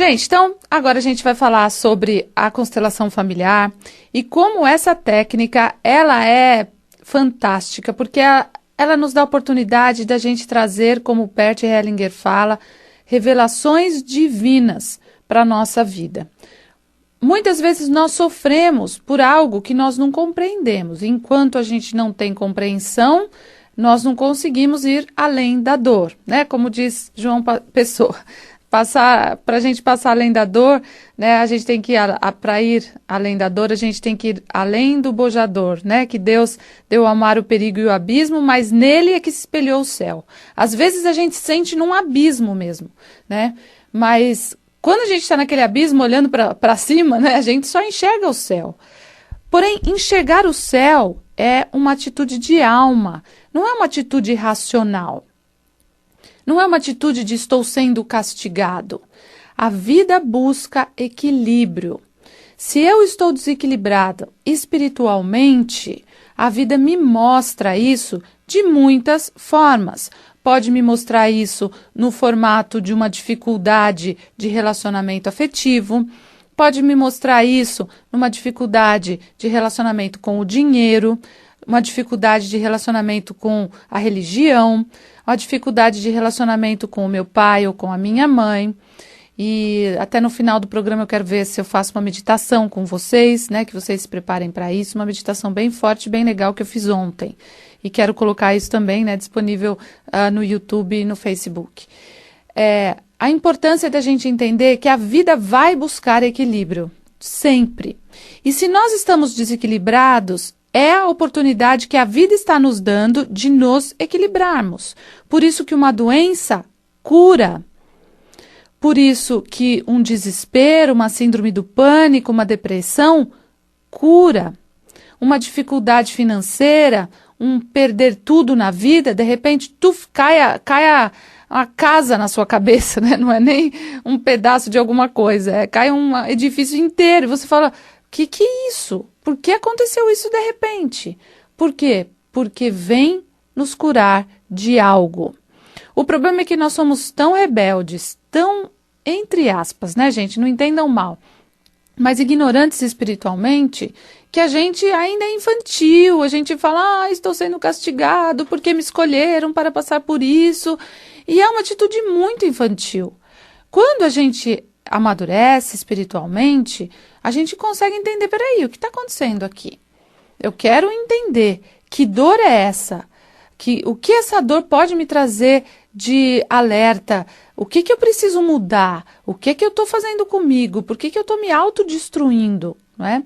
Gente, então agora a gente vai falar sobre a constelação familiar e como essa técnica ela é fantástica, porque ela nos dá a oportunidade da gente trazer, como o Bert Hellinger fala, revelações divinas para a nossa vida. Muitas vezes nós sofremos por algo que nós não compreendemos. Enquanto a gente não tem compreensão, nós não conseguimos ir além da dor, né? Como diz João Pessoa. Para a gente passar além da dor, né, a gente tem que para ir além da dor, a gente tem que ir além do bojador, né, que Deus deu ao mar o perigo e o abismo, mas nele é que se espelhou o céu. Às vezes a gente sente num abismo mesmo, né, mas quando a gente está naquele abismo olhando para cima, né, a gente só enxerga o céu. Porém, enxergar o céu é uma atitude de alma, não é uma atitude racional. Não é uma atitude de estou sendo castigado. A vida busca equilíbrio. Se eu estou desequilibrado espiritualmente, a vida me mostra isso de muitas formas. Pode me mostrar isso no formato de uma dificuldade de relacionamento afetivo, pode me mostrar isso numa dificuldade de relacionamento com o dinheiro, uma dificuldade de relacionamento com a religião, uma dificuldade de relacionamento com o meu pai ou com a minha mãe. E até no final do programa eu quero ver se eu faço uma meditação com vocês, né? Que vocês se preparem para isso, uma meditação bem forte, bem legal que eu fiz ontem. E quero colocar isso também, né? Disponível no YouTube e no Facebook. A importância da gente entender que a vida vai buscar equilíbrio, sempre. E se nós estamos desequilibrados, é a oportunidade que a vida está nos dando de nos equilibrarmos. Por isso que uma doença cura. Por isso que um desespero, uma síndrome do pânico, uma depressão cura. Uma dificuldade financeira, um perder tudo na vida, de repente cai a casa na sua cabeça, né? Não é nem um pedaço de alguma coisa, cai um edifício inteiro. E você fala, que é isso? Por que aconteceu isso de repente? Por quê? Porque vem nos curar de algo. O problema é que nós somos tão rebeldes, tão, entre aspas, né, gente? Não entendam mal, mas ignorantes espiritualmente, que a gente ainda é infantil. A gente fala, estou sendo castigado porque me escolheram para passar por isso. E é uma atitude muito infantil. Quando a gente amadurece espiritualmente, a gente consegue entender, peraí, o que está acontecendo aqui? Eu quero entender que dor é essa, o que essa dor pode me trazer de alerta, o que eu preciso mudar, o que eu estou fazendo comigo, por que eu estou me autodestruindo, não é?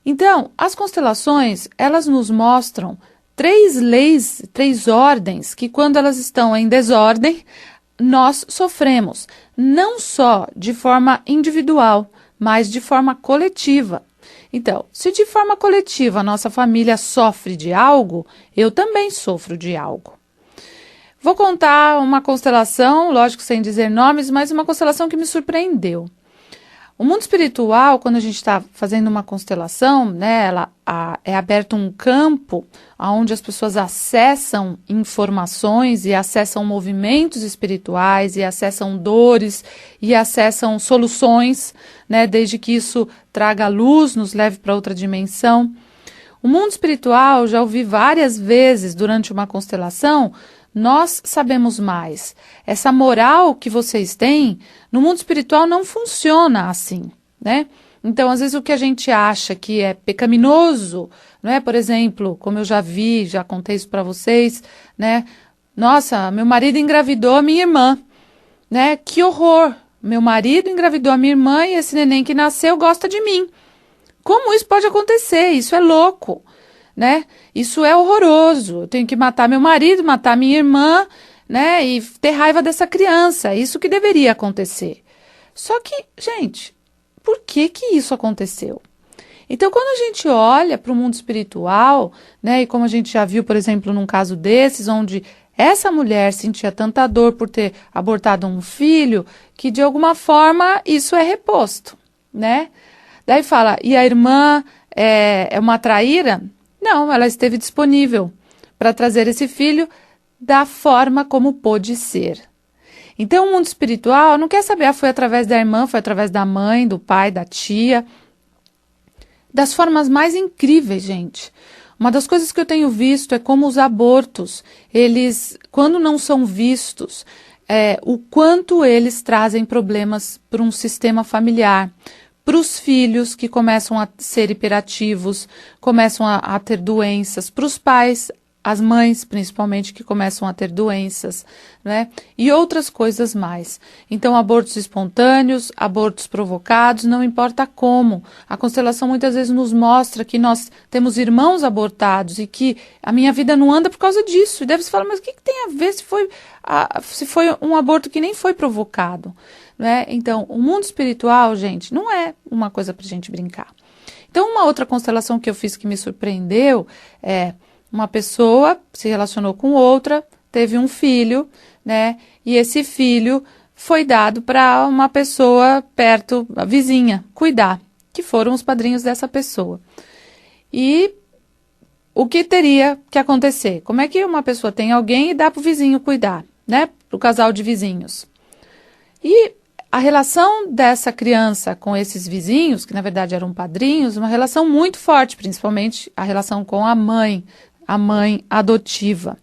Então, as constelações, elas nos mostram 3 leis, 3 ordens, que quando elas estão em desordem, nós sofremos, não só de forma individual, mas de forma coletiva. Então, se de forma coletiva a nossa família sofre de algo, eu também sofro de algo. Vou contar uma constelação, lógico sem dizer nomes, mas uma constelação que me surpreendeu. O mundo espiritual, quando a gente está fazendo uma constelação, né, é aberto um campo onde as pessoas acessam informações e acessam movimentos espirituais e acessam dores e acessam soluções, né, desde que isso traga luz, nos leve para outra dimensão. O mundo espiritual, já ouvi várias vezes durante uma constelação, nós sabemos mais. Essa moral que vocês têm, no mundo espiritual não funciona assim, né? Então, às vezes o que a gente acha que é pecaminoso, não é? Por exemplo, como eu já contei isso para vocês, né? Nossa, meu marido engravidou a minha irmã, né? Que horror! Meu marido engravidou a minha irmã e esse neném que nasceu gosta de mim. Como isso pode acontecer? Isso é louco, né? Isso é horroroso. Eu tenho que matar meu marido, matar minha irmã, né? E ter raiva dessa criança. Isso que deveria acontecer. Só que, gente, por que isso aconteceu? Então, quando a gente olha para o mundo espiritual, né? E como a gente já viu, por exemplo, num caso desses, onde essa mulher sentia tanta dor por ter abortado um filho, que de alguma forma isso é reposto, né? Daí fala, e a irmã é uma traíra? Não, ela esteve disponível para trazer esse filho da forma como pôde ser. Então, o mundo espiritual não quer saber, foi através da irmã, foi através da mãe, do pai, da tia, das formas mais incríveis, gente. Uma das coisas que eu tenho visto é como os abortos, eles, quando não são vistos, o quanto eles trazem problemas para um sistema familiar, para os filhos que começam a ser hiperativos, começam a ter doenças, para os pais, as mães principalmente, que começam a ter doenças, né? E outras coisas mais. Então, abortos espontâneos, abortos provocados, não importa como. A constelação muitas vezes nos mostra que nós temos irmãos abortados e que a minha vida não anda por causa disso. E deve se falar, mas o que tem a ver se foi um aborto que nem foi provocado? Né? Então, o mundo espiritual, gente, não é uma coisa para a gente brincar. Então, uma outra constelação que eu fiz que me surpreendeu é uma pessoa se relacionou com outra, teve um filho, né? E esse filho foi dado para uma pessoa perto, a vizinha, cuidar, que foram os padrinhos dessa pessoa. E o que teria que acontecer? Como é que uma pessoa tem alguém e dá para o vizinho cuidar, né? Para o casal de vizinhos. E a relação dessa criança com esses vizinhos, que na verdade eram padrinhos, uma relação muito forte, principalmente a relação com a mãe adotiva.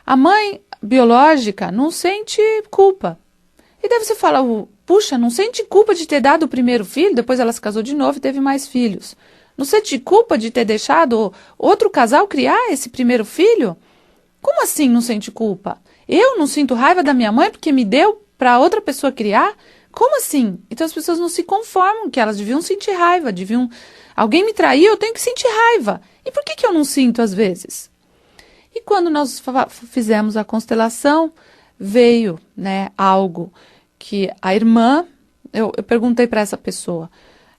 A mãe biológica não sente culpa. E daí você fala, puxa, não sente culpa de ter dado o primeiro filho, depois ela se casou de novo e teve mais filhos. Não sente culpa de ter deixado outro casal criar esse primeiro filho? Como assim não sente culpa? Eu não sinto raiva da minha mãe porque me deu para outra pessoa criar? Como assim? Então as pessoas não se conformam, que elas deviam sentir raiva, alguém me traiu, eu tenho que sentir raiva. E por que eu não sinto às vezes? E quando nós fizemos a constelação, veio, né, algo que a irmã, eu perguntei para essa pessoa,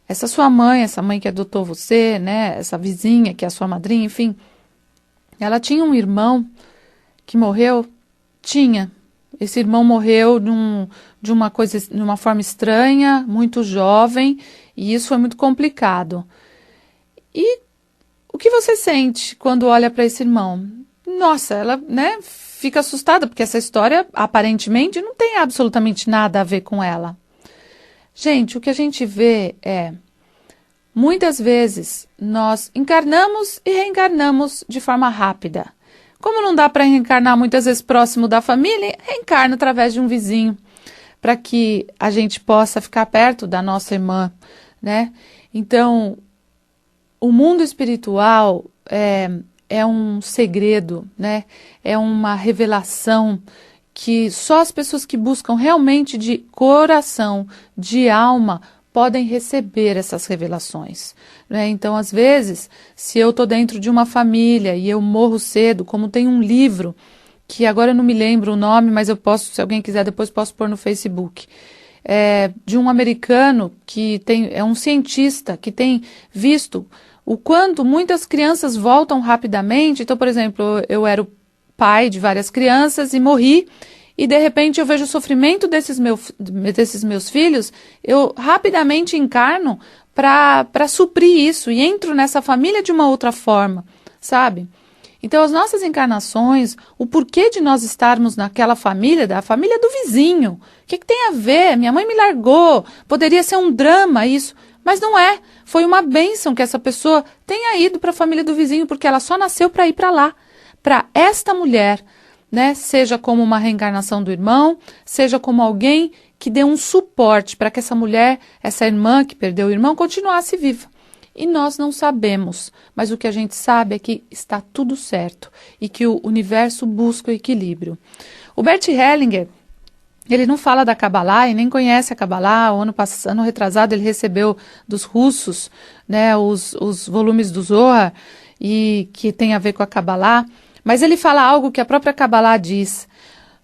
essa mãe que adotou você, né, essa vizinha que é a sua madrinha, enfim, ela tinha um irmão que morreu? Tinha. Esse irmão morreu de uma forma estranha, muito jovem, e isso foi muito complicado. E o que você sente quando olha para esse irmão? Nossa, ela, né, fica assustada, porque essa história, aparentemente, não tem absolutamente nada a ver com ela. Gente, o que a gente vê é, muitas vezes, nós encarnamos e reencarnamos de forma rápida. Como não dá para reencarnar muitas vezes próximo da família, reencarna através de um vizinho, para que a gente possa ficar perto da nossa irmã, né? Então, o mundo espiritual é um segredo, né? É uma revelação que só as pessoas que buscam realmente de coração, de alma, podem receber essas revelações, né? Então, às vezes, se eu estou dentro de uma família e eu morro cedo, como tem um livro, que agora eu não me lembro o nome, mas eu posso, se alguém quiser, depois posso pôr no Facebook, de um americano que é um cientista que tem visto o quanto muitas crianças voltam rapidamente. Então, por exemplo, eu era o pai de várias crianças e morri, e de repente eu vejo o sofrimento desses meus filhos, eu rapidamente encarno para suprir isso e entro nessa família de uma outra forma, sabe? Então, as nossas encarnações, o porquê de nós estarmos naquela família, da família do vizinho, o que tem a ver? Minha mãe me largou, poderia ser um drama isso, mas não é. Foi uma bênção que essa pessoa tenha ido para a família do vizinho, porque ela só nasceu para ir para lá, para esta mulher, né? Seja como uma reencarnação do irmão, seja como alguém que dê um suporte para que essa mulher, essa irmã que perdeu o irmão, continuasse viva. E nós não sabemos, mas o que a gente sabe é que está tudo certo e que o universo busca o equilíbrio. O Bert Hellinger, ele não fala da Kabbalah e nem conhece a Kabbalah. O ano retrasado ele recebeu dos russos, né, os volumes do Zohar, e que tem a ver com a Kabbalah. Mas ele fala algo que a própria Kabbalah diz.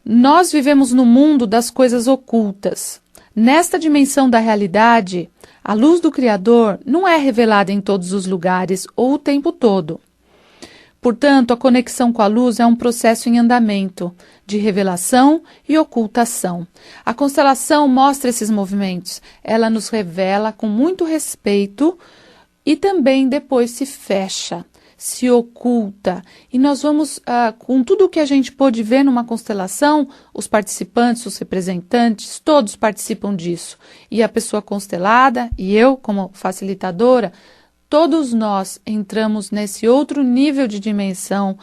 Nós vivemos no mundo das coisas ocultas. Nesta dimensão da realidade, a luz do Criador não é revelada em todos os lugares ou o tempo todo. Portanto, a conexão com a luz é um processo em andamento, de revelação e ocultação. A constelação mostra esses movimentos. Ela nos revela com muito respeito e também depois se fecha. se oculta. E nós vamos, com tudo o que a gente pôde ver numa constelação, os participantes, os representantes, todos participam disso. E a pessoa constelada, e eu como facilitadora, todos nós entramos nesse outro nível de dimensão,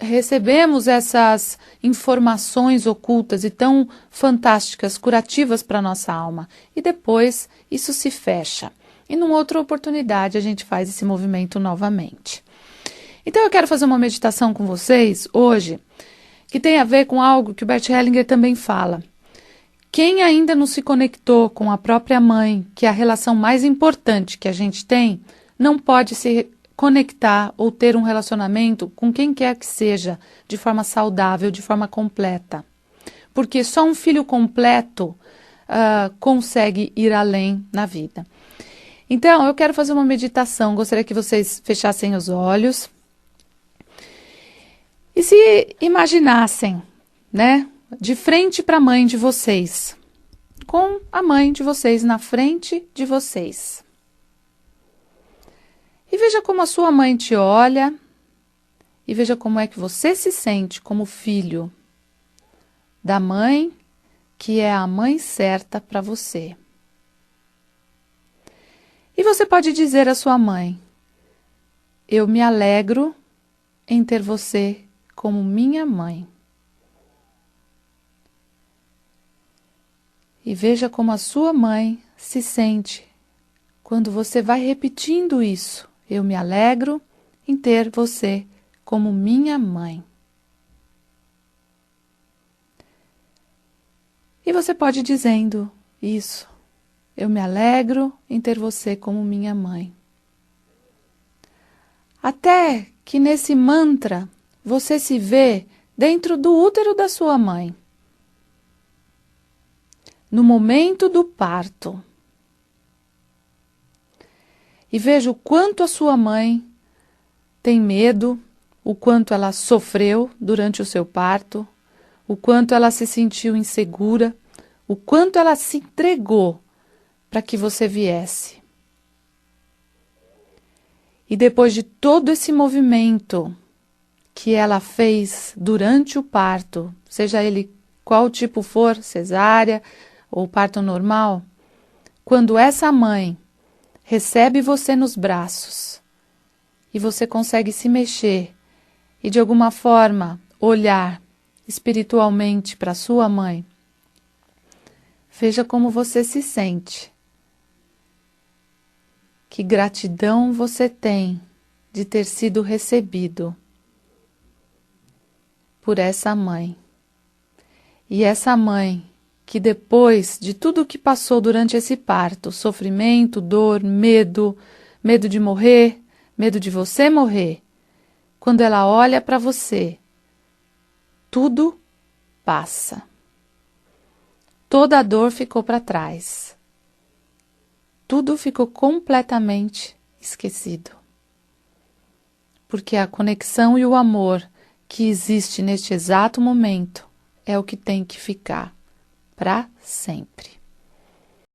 recebemos essas informações ocultas e tão fantásticas, curativas para a nossa alma. E depois isso se fecha. E numa outra oportunidade a gente faz esse movimento novamente. Então eu quero fazer uma meditação com vocês hoje, que tem a ver com algo que o Bert Hellinger também fala. Quem ainda não se conectou com a própria mãe, que é a relação mais importante que a gente tem, não pode se conectar ou ter um relacionamento com quem quer que seja, de forma saudável, de forma completa. Porque só um filho completo consegue ir além na vida. Então, eu quero fazer uma meditação, gostaria que vocês fechassem os olhos e se imaginassem, né, de frente para a mãe de vocês, com a mãe de vocês na frente de vocês. E veja como a sua mãe te olha e veja como é que você se sente como filho da mãe, que é a mãe certa para você. E você pode dizer à sua mãe: eu me alegro em ter você como minha mãe. E veja como a sua mãe se sente quando você vai repetindo isso. Eu me alegro em ter você como minha mãe. E você pode ir dizendo isso. Eu me alegro em ter você como minha mãe. Até que nesse mantra você se vê dentro do útero da sua mãe. No momento do parto. E veja o quanto a sua mãe tem medo, o quanto ela sofreu durante o seu parto, o quanto ela se sentiu insegura, o quanto ela se entregou para que você viesse. E depois de todo esse movimento que ela fez durante o parto, seja ele qual tipo for, cesárea ou parto normal, quando essa mãe recebe você nos braços e você consegue se mexer e de alguma forma olhar espiritualmente para sua mãe, veja como você se sente. Que gratidão você tem de ter sido recebido por essa mãe. E essa mãe que depois de tudo o que passou durante esse parto, sofrimento, dor, medo de morrer, medo de você morrer, quando ela olha para você, tudo passa. Toda a dor ficou para trás. Tudo ficou completamente esquecido. Porque a conexão e o amor que existe neste exato momento é o que tem que ficar para sempre.